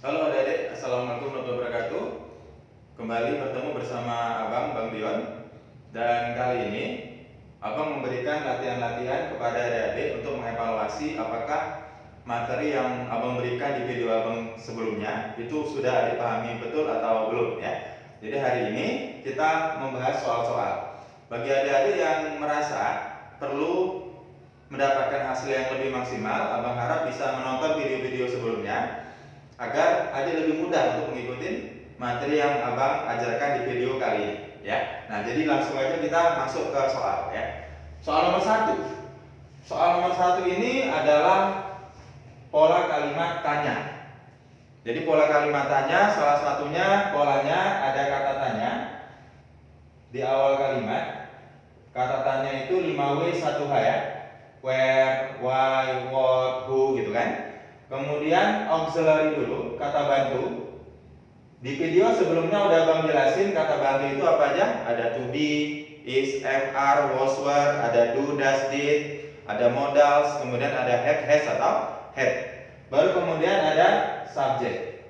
Halo adik-adik, Assalamualaikum warahmatullahi wabarakatuh. Kembali bertemu bersama Abang, Bang Dion. Dan kali ini Abang memberikan latihan-latihan kepada adik-adik untuk mengevaluasi apakah materi yang Abang berikan di video Abang sebelumnya itu sudah dipahami betul atau belum ya. Jadi hari ini kita membahas soal-soal. Bagi adik-adik yang merasa perlu mendapatkan hasil yang lebih maksimal, Abang harap bisa menonton video-video sebelumnya agar adik lebih mudah untuk mengikuti materi yang Abang ajarkan di video kali ini ya. Nah, jadi langsung aja kita masuk ke soal ya. Soal nomor 1. Soal nomor 1 ini adalah pola kalimat tanya. Jadi pola kalimat tanya salah satunya polanya ada kata tanya di awal kalimat. Kata tanya itu 5W 1H ya. Where, why, what, who gitu kan. Kemudian auxiliary dulu, kata bantu. Di video sebelumnya udah Bang jelasin kata bantu itu apa aja? Ada to be, is, am, are, was, were, ada do, does, did, ada modals, kemudian ada have, has atau had. Baru kemudian ada subject.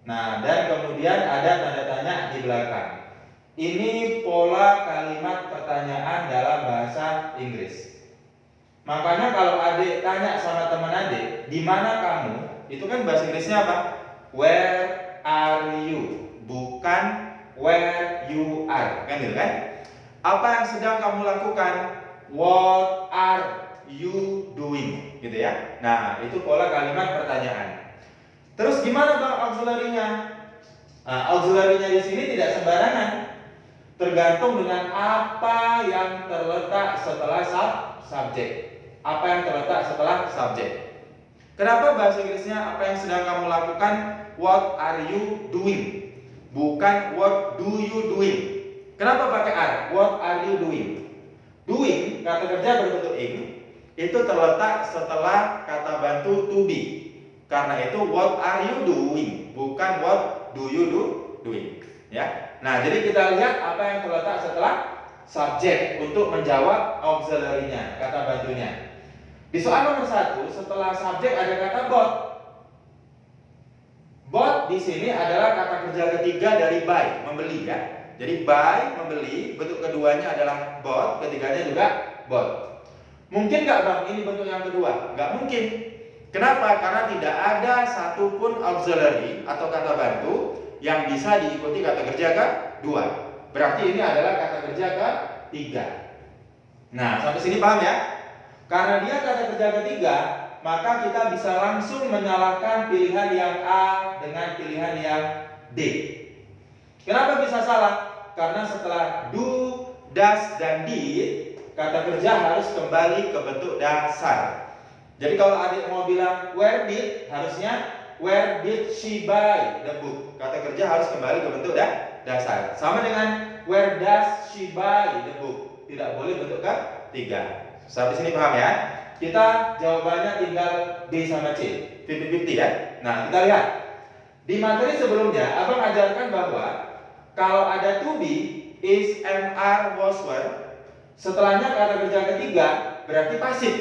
Nah, dan kemudian ada tanda tanya di belakang. Ini pola kalimat pertanyaan dalam bahasa Inggris. Makanya kalau adik tanya sama teman adik, di mana kamu? Itu kan bahasa Inggrisnya apa? Where are you? Bukan where you are. Kan gitu kan? Apa yang sedang kamu lakukan? What are you doing? Gitu ya. Nah, itu pola kalimat pertanyaan. Terus gimana Bang auxiliary-nya? Nah, auxiliary-nya di sini tidak sembarangan. Tergantung dengan apa yang terletak setelah subjek. Apa yang terletak setelah subjek. Kenapa bahasa Inggrisnya apa yang sedang kamu lakukan? What are you doing? Bukan what do you doing. Kenapa pakai are? What are you doing? Doing, kata kerja berbentuk ing, itu terletak setelah kata bantu to be. Karena itu what are you doing? Bukan what do you doing. Ya. Nah, jadi kita lihat apa yang terletak setelah subjek untuk menjawab auxiliary-nya, kata bantunya. Di soal nomor 1, setelah subjek ada kata bought. Bought di sini adalah kata kerja ketiga dari buy, membeli ya. Jadi buy, membeli, bentuk keduanya adalah bought, ketiganya juga bought. Mungkin nggak Bang ini bentuk yang kedua? Nggak mungkin. Kenapa? Karena tidak ada satupun auxiliary atau kata bantu yang bisa diikuti kata kerja kedua. Berarti ini adalah kata kerja ketiga. Nah, sampai sini paham ya? Karena dia kata kerja ketiga, maka kita bisa langsung menyalahkan pilihan yang A dengan pilihan yang D. Kenapa bisa salah? Karena setelah do, does, dan did, kata kerja harus kembali ke bentuk dasar. Jadi kalau adik mau bilang where did, harusnya where did she buy the book. Kata kerja harus kembali ke bentuk dasar. Sama dengan where does she buy the book. Tidak boleh bentuk ketiga. Sampai sini paham ya? Kita jawabannya tinggal B sama C, 50-50 ya. Nah, kita lihat. Di materi sebelumnya, Abang ajarkan bahwa kalau ada to be, is, am, are, was, were, setelahnya kata kerja ketiga berarti pasif.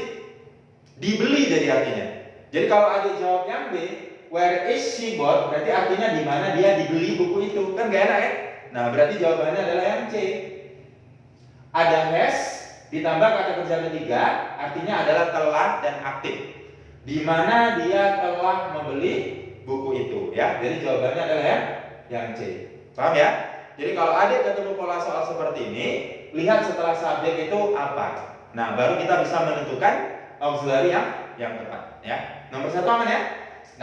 Dibeli jadi artinya. Jadi kalau adik jawab yang B, where is she bought, berarti artinya di mana dia dibeli buku itu. Kan gak enak ya? Nah, berarti jawabannya adalah yang C. Ada has ditambah kata kerja ketiga, artinya adalah telah dan aktif. Di mana dia telah membeli buku itu, ya. Jadi jawabannya adalah yang C. Paham ya? Jadi kalau adik ketemu pola soal seperti ini, lihat setelah subjek itu apa. Nah, baru kita bisa menentukan auxiliary yang tepat, ya. Nomor 1 aman ya?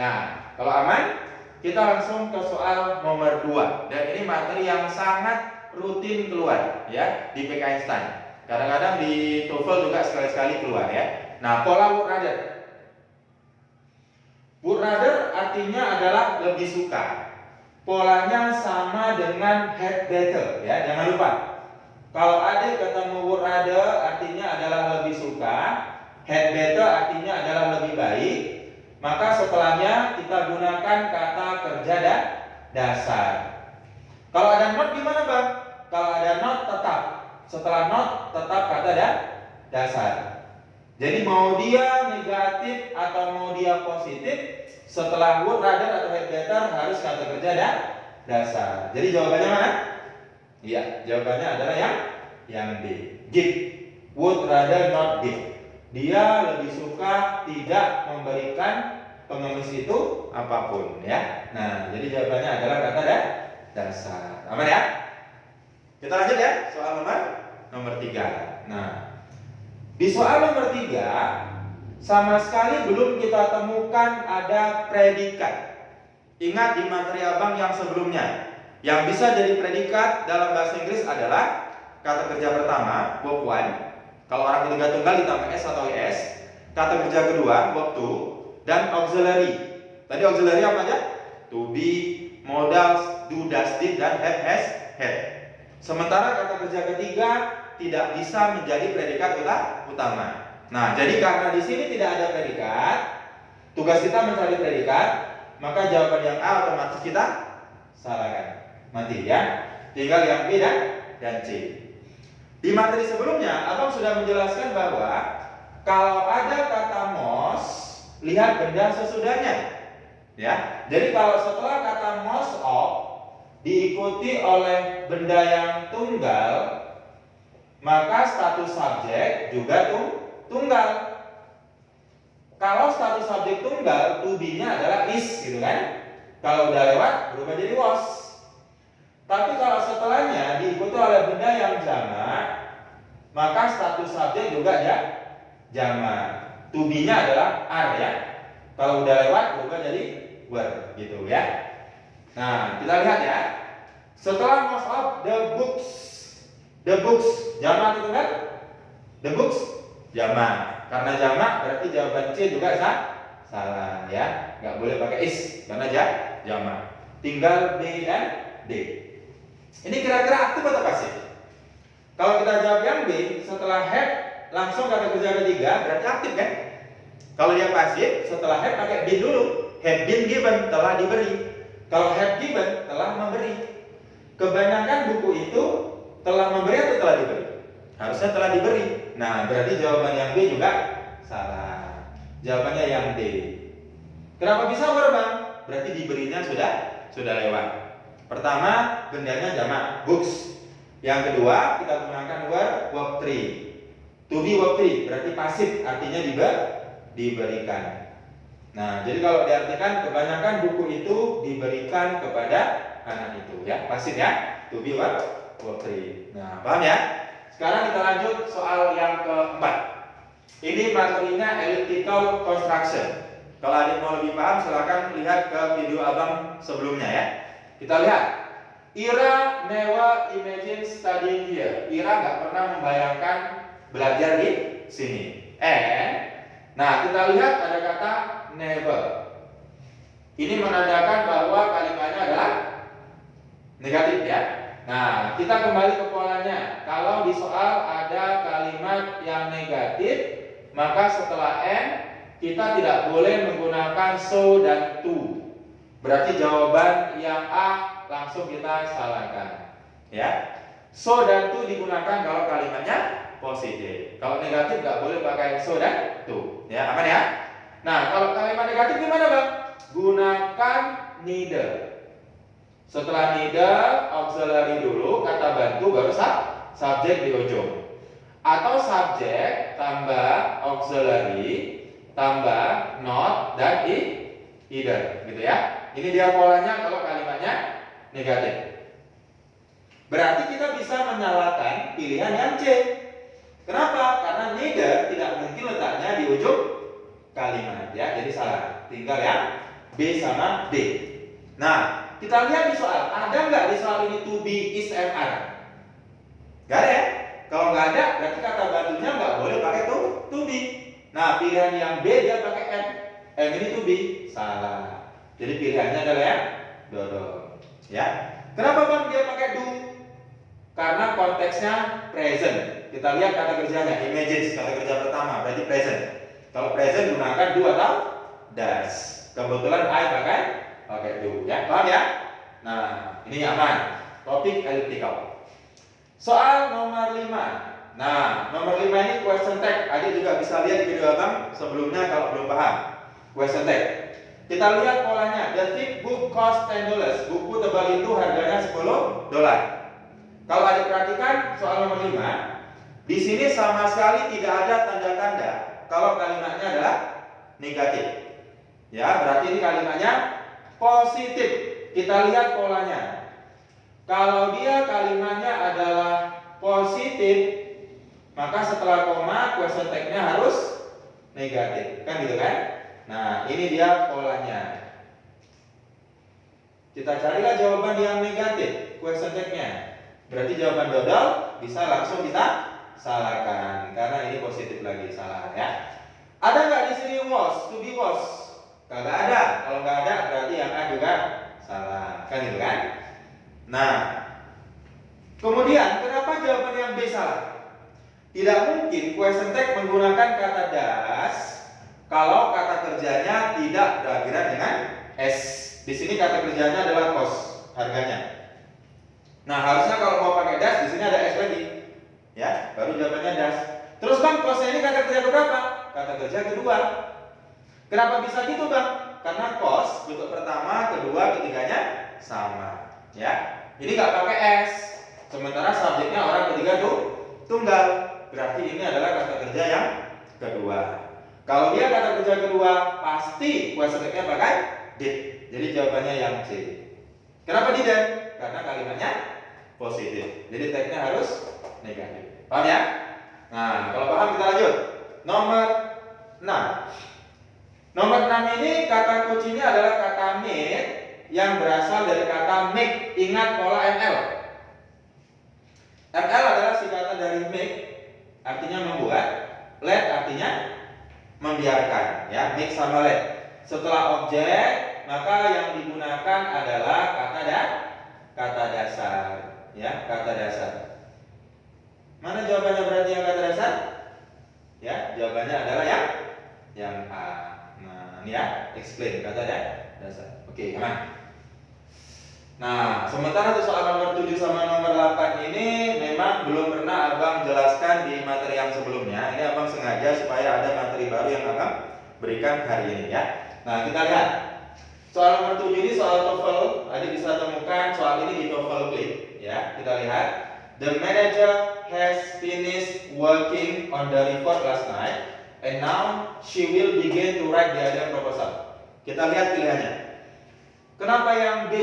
Nah, kalau aman, kita langsung ke soal nomor 2. Dan ini materi yang sangat rutin keluar, ya, di PK Einstein. Kadang-kadang di TOEFL juga sekali-sekali keluar ya. Nah, pola would rather. Would rather artinya adalah lebih suka. Polanya sama dengan had better ya, jangan lupa. Kalau adik ketemu would rather artinya adalah lebih suka, had better artinya adalah lebih baik, maka setelahnya kita gunakan kata kerja dasar. Kalau ada not gimana Bang? Kalau ada not tetap. Setelah not tetap kata dasar. Jadi mau dia negatif negatif atau mau dia positif, setelah would rather atau had better harus kata kerja dan dasar. Jadi jawabannya mana? Iya, jawabannya adalah yang D. Give. Would rather not give. Dia lebih suka tidak memberikan pengemis itu apapun, ya. Nah, jadi jawabannya adalah kata dasar. Aman ya? Kita lanjut ya, soal nomor 3. Nah, di soal nomor 3 sama sekali belum kita temukan ada predikat. Ingat di materi abang yang sebelumnya, yang bisa jadi predikat dalam bahasa Inggris adalah kata kerja pertama, verb one. Kalau orang ketiga tunggal ditambah s atau es. Kata kerja kedua, verb two, dan auxiliary. Tadi auxiliary apa aja? To be, modal, do, does, did, dan have, has, had. Sementara kata kerja ketiga tidak bisa menjadi predikat utama. Nah, jadi karena di sini tidak ada predikat, tugas kita mencari predikat, maka jawaban yang A otomatis kita salahkan. Mati ya. Tinggal yang B dan C. Di materi sebelumnya, abang sudah menjelaskan bahwa kalau ada kata most, lihat benda sesudahnya. Ya. Jadi kalau setelah kata most of diikuti oleh benda yang tunggal, maka status subjek juga tunggal. Kalau status subjek tunggal, to be-nya adalah is, gitu kan? Kalau udah lewat berubah jadi was. Tapi kalau setelahnya diikuti oleh benda yang jamak, maka status subjek juga jamak. To be-nya adalah are, ya. Kalau udah lewat berubah jadi were, gitu ya. Nah, kita lihat ya. Setelah most of the books jamak itu kan? The books jamak. Karena jamak berarti jawaban C juga salah, ya. Nggak boleh pakai is karena jamak. Tinggal B dan D. Ini kira-kira aktif atau pasif? Kalau kita jawab yang B, setelah have langsung kata kerja ketiga, berarti aktif kan? Kalau dia pasif, setelah have pakai been dulu. Have been given, telah diberi. Kalau have given, telah memberi. Kebanyakan buku itu telah memberi atau telah diberi? Harusnya telah diberi. Nah, berarti jawaban yang B juga salah. Jawabannya yang D. Kenapa bisa berbang? Berarti diberinya sudah lewat. Pertama, bendanya jamak, books. Yang kedua, kita gunakan verb 3. To be verb 3 berarti pasif, artinya diberikan. Nah, jadi kalau diartikan kebanyakan buku itu diberikan kepada anak itu, ya, pasif ya. To be verb 3. Nah, paham ya? Sekarang kita lanjut soal yang keempat. Ini materinya elliptical construction. Kalau adik mau lebih paham, silakan lihat ke video abang sebelumnya ya. Kita lihat. Ira never imagine studying here. Ira nggak pernah membayangkan belajar di sini. Nah, kita lihat ada kata never. Ini menandakan bahwa kalimatnya adalah negatif ya. Nah, kita kembali ke polanya. Kalau di soal ada kalimat yang negatif, maka setelah N kita tidak boleh menggunakan so dan to. Berarti jawaban yang A langsung kita salahkan. Ya. So dan to digunakan kalau kalimatnya positif. Kalau negatif nggak boleh pakai so dan to. Ya, aman ya? Nah, kalau kalimat negatif gimana, Bang? Gunakan neither. Setelah neither, auxiliary dulu, kata bantu baru subjek di ujung. Atau subjek tambah auxiliary tambah not dan either, gitu ya. Ini dia polanya kalau kalimatnya negatif. Berarti kita bisa menyalakan pilihan yang C. Kenapa? Karena neither tidak mungkin letaknya di ujung kalimat ya, jadi salah. Tinggal yang B sama D. Nah, kita lihat di soal, ada nggak di soal ini to be, is, and are? Gak ada ya? Kalau nggak ada, berarti kata bantunya nggak boleh pakai to be. Nah, pilihan yang B dia pakai am. Am ini to be, salah. Jadi pilihannya adalah yang dodol. Ya. Kenapa Bang dia pakai do? Karena konteksnya present. Kita lihat kata kerjanya, imagine kata kerja pertama, berarti present. Kalau present gunakan do atau does. Kebetulan I pakai do. Ya, paham ya? Nah, ini aman. Topik elliptical. Soal nomor 5. Nah, nomor 5 ini question tag. Adik juga bisa lihat di video abang sebelumnya kalau belum paham. Question tag. Kita lihat polanya. The thick book cost $10. Buku tebal itu harganya $10. Kalau adik perhatikan soal nomor 5, di sini sama sekali tidak ada tanda-tanda kalau kalimatnya adalah negatif. Ya, berarti ini kalimatnya positif. Kita lihat polanya. Kalau dia kalimatnya adalah positif, maka setelah koma question tag-nya harus negatif. Kan gitu kan? Nah, ini dia polanya. Kita carilah jawaban yang negatif question tag-nya. Berarti jawaban dodol bisa langsung kita salahkan karena ini positif lagi, salah ya. Ada nggak di sini was, to be was? Kagak ada. Kalau nggak ada berarti yang A juga salah. Kan gitu kan? Nah, kemudian kenapa jawaban yang B salah? Tidak mungkin question tag menggunakan kata das kalau kata kerjanya tidak berakhiran dengan S. Di sini kata kerjanya adalah cost, harganya. Nah, harusnya kalau mau pakai das di sini ada S lagi. Ya, baru jawabannya das. Terus Bang, cost ini kata kerja berapa? Kata kerja kedua. Kenapa bisa gitu, Bang? Karena cost bentuk pertama, kedua, ketiganya sama. Ya. Ini nggak pakai S. Sementara subjeknya orang ketiga tuh tunggal. Berarti ini adalah kata kerja yang kedua. Kalau dia kata kerja kedua, pasti question tag-nya pakai did. Jadi jawabannya yang C. Kenapa tidak? Karena kalimatnya positif. Jadi tag-nya harus negatif. Paham ya? Nah, kalau paham kita lanjut. Nomor 6. Nomor 6 ini kata kuncinya adalah kata make yang berasal dari kata make. Ingat pola ML. ML adalah singkatan dari make, artinya membuat, let artinya membiarkan, ya, make sama let. Setelah objek, maka yang digunakan adalah kata dasar, ya, kata dasar. Mana jawabannya berarti yang kata dasar? Ya, jawabannya adalah yang A. Nah, ini ya, explain kata dasar. Oke, aman. Nah, sementara untuk soal nomor 7 sama nomor 8 ini memang belum pernah Abang jelaskan di materi yang sebelumnya. Ini Abang sengaja supaya ada materi baru yang Abang berikan hari ini ya. Nah, kita lihat. Soal nomor 7 ini soal TOEFL. Adik bisa temukan soal ini di TOEFL Click ya. Kita lihat. The manager has finished working on the report last night and now she will begin to write the idea proposal. Kita lihat pilihannya. Kenapa yang B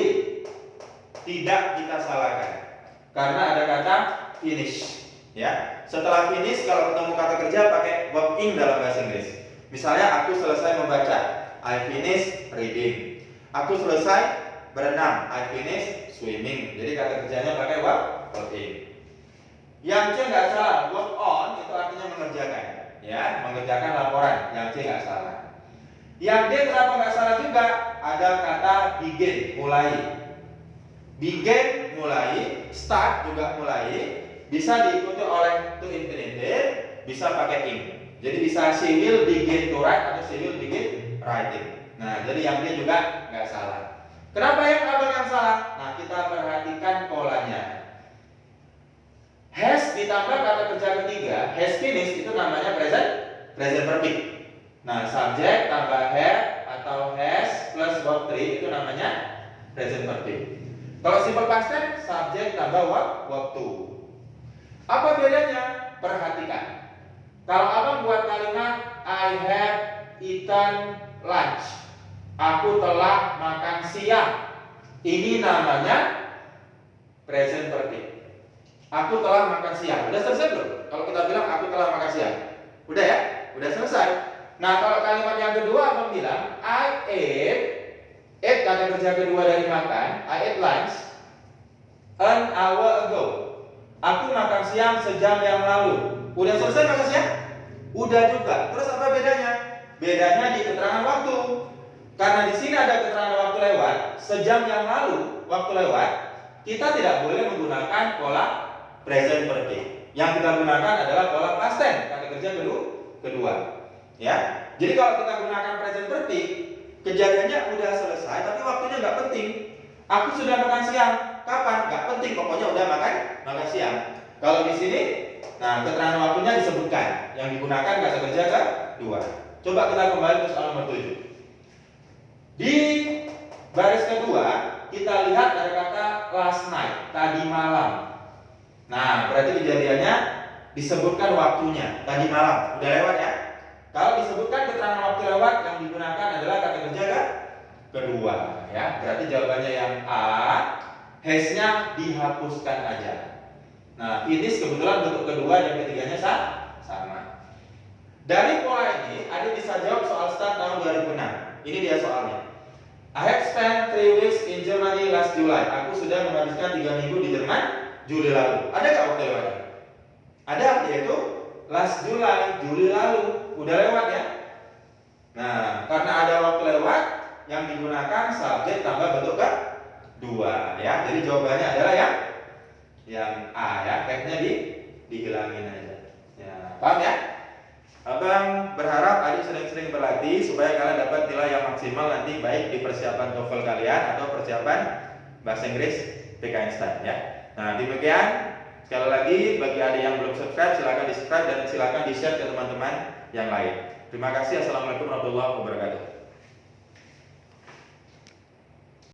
tidak kita salahkan? Karena ada kata finish, ya. Setelah finish, kalau ketemu kata kerja pakai verb ing dalam bahasa Inggris. Misalnya aku selesai membaca, I finish reading. Aku selesai berenang, I finish swimming. Jadi kata kerjanya pakai verb ing. Yang C nggak salah, work on itu artinya mengerjakan, ya, mengerjakan laporan. Yang C nggak salah. Yang D kenapa nggak salah juga? Ada kata begin, mulai. Begin mulai, start juga mulai, bisa diikuti oleh to infinitive, bisa pakai ing. Jadi bisa she will begin to write atau she will begin writing. Nah, jadi yang D juga nggak salah. Kenapa yang abang yang salah? Nah, kita perhatikan polanya. Has ditambah kata kerja ketiga, has finished itu namanya present perfect. Nah, subjek tambah have atau has plus verb 3 itu namanya present perfect. Kalau simple past tense, subjek tambah verb 2. Apa bedanya? Perhatikan. Kalau abang buat kalimat I have eaten lunch, aku telah makan siang, ini namanya present perfect. Aku telah makan siang. Udah selesai belum? Kalau kita bilang aku telah makan siang, udah ya? Udah selesai. Nah, kalau kalimat yang kedua abang bilang I ate kata kerja kedua dari makan, I ate lunch an hour ago. Aku makan siang sejam yang lalu. Udah selesai makan siang? Udah juga. Terus apa bedanya? Bedanya di keterangan waktu. Karena di sini ada keterangan waktu lewat, sejam yang lalu waktu lewat, kita tidak boleh menggunakan pola present perfect. Yang kita gunakan adalah pola past tense, kata kerja kedua. Ya. Jadi kalau kita gunakan present perfect, kejadiannya udah selesai, tapi waktunya nggak penting. Aku sudah makan siang. Kapan? Nggak penting. Pokoknya udah makan siang. Kalau di sini Nah, keterangan waktunya disebutkan. Yang digunakan kata kerja kedua. Coba kita kembali ke soal nomor 7. Di baris kedua, kita lihat ada kata last night, tadi malam. Nah, berarti kejadiannya disebutkan waktunya, tadi malam. Udah lewat ya? Kalau disebutkan keterangan waktu lewat, yang digunakan adalah kata kerja kedua ya. Berarti jawabannya yang A, has-nya dihapuskan aja. Nah, finish kebetulan bentuk kedua dan ketiganya sama. Dari pola ini, Adik bisa jawab soal start tahun 2006. Ini dia soalnya. I have spent 3 weeks in Germany last July. Aku sudah menghabiskan 3 minggu di Jerman Juli lalu. Ada nggak waktu lewatnya? Ada, yaitu last July, Juli lalu. Udah lewat ya. Nah, karena ada waktu lewat, yang digunakan subjek tambah bentuk kedua ya. Jadi jawabannya adalah yang A ya. Have-nya dihilangin aja. Ya, paham ya? Abang berharap adik sering-sering berlatih supaya kalian dapat nilai yang maksimal nanti, baik di persiapan TOEFL kalian atau persiapan bahasa Inggris PK Einstein ya. Nah, demikian. Sekali lagi, bagi adik yang belum subscribe, silakan di subscribe dan silakan di share ke teman-teman yang lain. Terima kasih. Assalamualaikum warahmatullahi wabarakatuh.